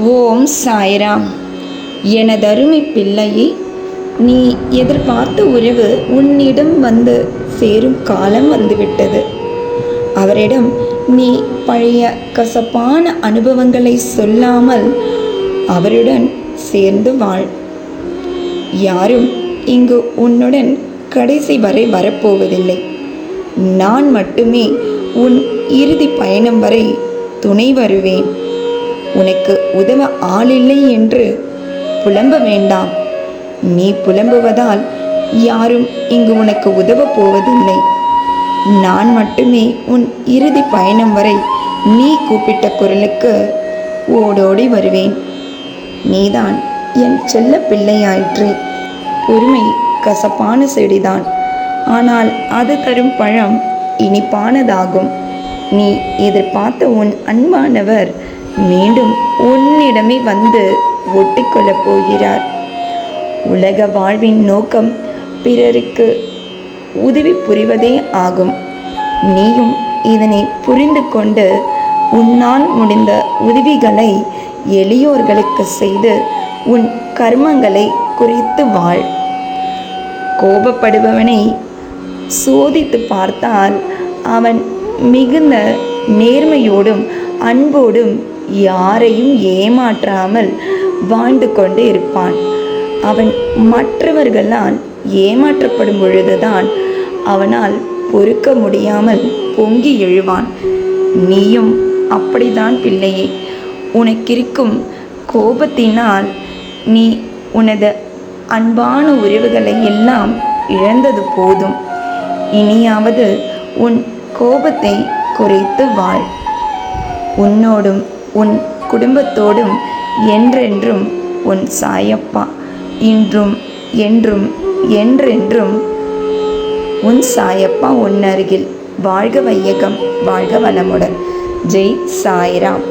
ஓம் சாய்ராம். எனதருமை பிள்ளையே, நீ எதிர்பார்த்த உறவு உன்னிடம் வந்து சேரும் காலம் வந்துவிட்டது. அவரிடம் நீ பழைய கசப்பான அனுபவங்களை சொல்லாமல் அவருடன் சேர்ந்து வாழ். யாரும் இங்கு உன்னுடன் கடைசி வரை வரப்போவதில்லை. நான் மட்டுமே உன் இறுதி பயணம் வரை துணை வருவேன். உனக்கு உதவ ஆளில்லை என்று புலம்ப வேண்டாம். நீ புலம்புவதால் யாரும் இங்கு உனக்கு உதவப் போவதில்லை. நான் மட்டுமே உன் இறுதி பயணம் வரை நீ கூப்பிட்ட குரலுக்கு ஓடோடி வருவேன். நீதான் என் செல்ல பிள்ளையாயிற்று. பொறுமை கசப்பான செடிதான், ஆனால் அது தரும் பழம் இனிப்பானதாகும். நீ எதிர்பார்த்த உன் அன்பானவர் மீண்டும் உன்னிடமே வந்து ஒட்டிக்கொள்ளப் போகிறார். உலக வாழ்வின் நோக்கம் பிறருக்கு உதவி புரிவதே ஆகும். நீயும் இதனை புரிந்து கொண்டு உன்னால் முடிந்த உதவிகளை எளியோர்களுக்கு செய்து உன் கர்மங்களை குறித்து வாழ். கோபப்படுபவனை சோதித்து பார்த்தால் அவன் மிகுந்த நேர்மையோடும் அன்போடும் யாரையும் ஏமாற்றாமல் வாழ்ந்து கொண்டு இருப்பான். அவன் மற்றவர்களால் ஏமாற்றப்படும் பொழுதுதான் அவனால் பொறுக்க முடியாமல் பொங்கி எழுவான். நீயும் அப்படிதான் பிள்ளையே. உனக்கிருக்கும் கோபத்தினால் நீ உனது அன்பான உறவுகளை எல்லாம் இழந்தது போதும். இனியாவது உன் கோபத்தை குறைத்து வாழ். உன்னோடும் உன் குடும்பத்தோடும் என்றென்றும் உன் சாயப்பா. இன்றும் என்றும் என்றென்றும் உன் சாயப்பா உன் அருகில். வாழ்க வையகம், வாழ்க வளமுடன். ஜெய் சாய்ராம்.